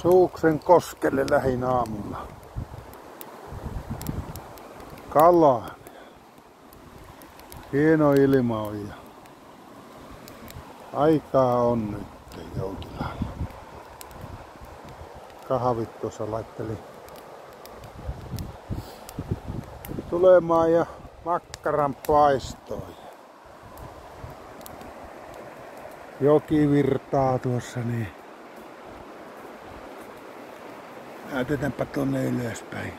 Suuksen koskelle lähin aamulla. Kalaa. Hieno ilma on ja aikaa on nyt Joutilaalla. Kahvit tuossa laitteli tulemaan ja makkaran paistoi. Joki virtaa tuossa niin. Näytetäänpä tuonne ylöspäin.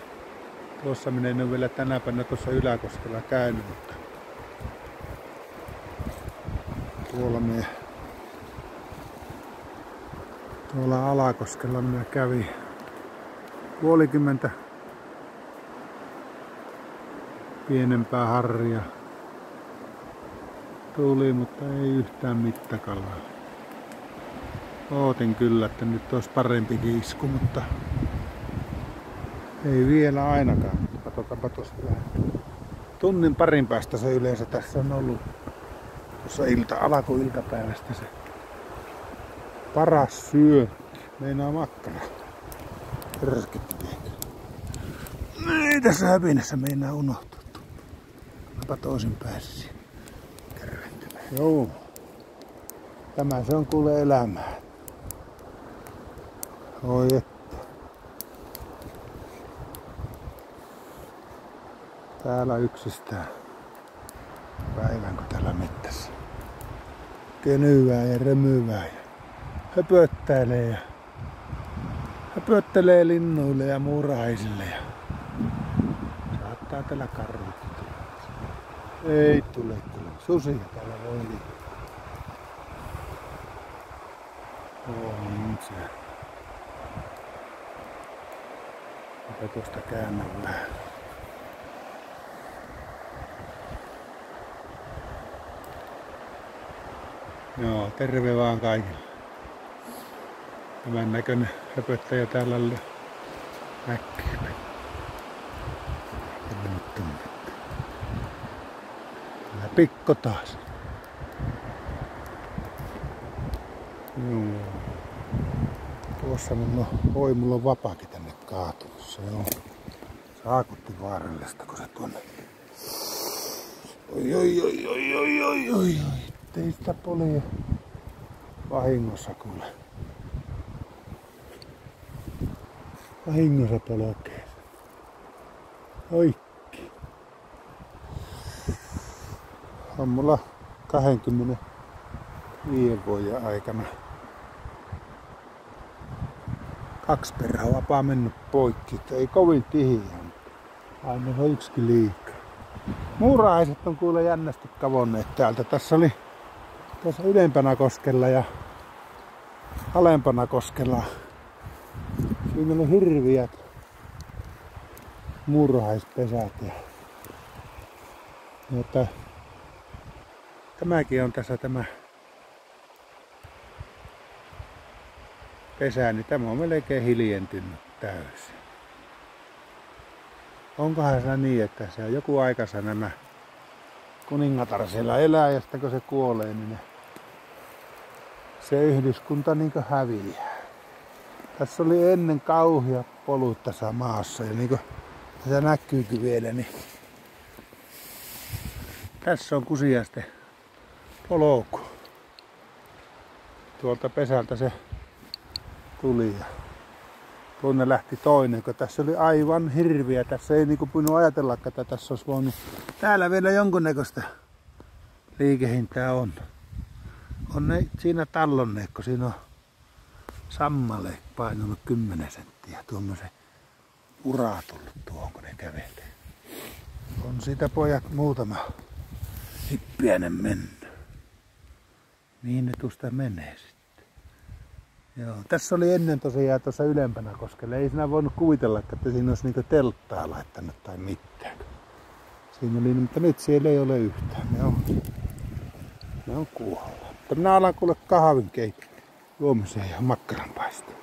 Tuossa minä en ole vielä tänä päivänä tuossa Yläkoskella käynyt, mutta tuolla Alakoskella minä kävin puolikymmentä pienempää harria. Tuli, mutta ei yhtään mittakalaa. Ootin kyllä, että nyt olisi parempikin isku, mutta ei vielä ainakaan. Katsotaanpa tuosta vähän. Tunnin parin päästä se yleensä tässä on ollut tuossa alkuiltapäivästä se paras syönti. Meinaa makkara. Ei tässä häpinässä meinaa unohtua. Onpa toisin päässä. Joo. Tämä se on kuule elämää. Oi että. Täällä yksistään päivän kun täällä mettässä. Kenyvää ja remyvää ja höpöttelee linnuille ja muurahaisille ja saattaa täällä karhut. Ei tule. Susia täällä voi liikkua. On se. Mitä tuosta käännän vähän. Joo, terve vaan kaikille. Tämän näköinen höpöttäjä täällä näkyy. Pikko taas. Joo. Tuossa mulla on vapaakin tänne kaatunut. Se on saakutti vaarallista, kun se tuonne. Oi. Ei sitä polia vahingossa kuule. Vahingossa polkee. Oikki. On mulla 25 vuoden aikana 2 perhövapaa mennyt poikki. Ei kovin tihiä, aina on yksikin liikaa. Muurahaiset on kuule jännästi kavonneet täältä. Tässä oli tuossa ylempänä koskella ja alempana koskella. Siinä oli hirviät muurahaispesät. Ja tämäkin on tässä tämä pesä, niin tämä on melkein hiljentynyt täysin. Onkohan se niin, että se on joku aikansa nämä kuningatar siellä elää ja sitten kun se kuolee, niin se yhdyskunta niin kuin häviää. Tässä oli ennen kauhia polut tässä maassa ja niin kuin tässä näkyykin vielä, niin tässä on kusiaisten polku. Tuolta pesältä se tuli ja tuonne lähti toinen, kun tässä oli aivan hirviä. Tässä ei niinku voinut ajatella, että tässä olisi voinut. Täällä vielä jonkunnäköistä liikehintää on. On ne siinä tallonneet, kun siinä on sammale painunut 10 senttiä. Tuommoisen ura tullut tuohon, kun ne kävelee. On siitä pojat muutama hippiäinen mennyt. Mihin ne tuosta menee sitten? Joo, tässä oli ennen tosiaan tuossa ylempänä koskella. Ei siinä voinut kuvitella, että siinä olisi niinku telttaa laittanut tai mitään. Siinä oli, mutta nyt siellä ei ole yhtään. Ne on kuolla. Mutta minä alan kuule kahvin juomiseen ja makkaran paistoon.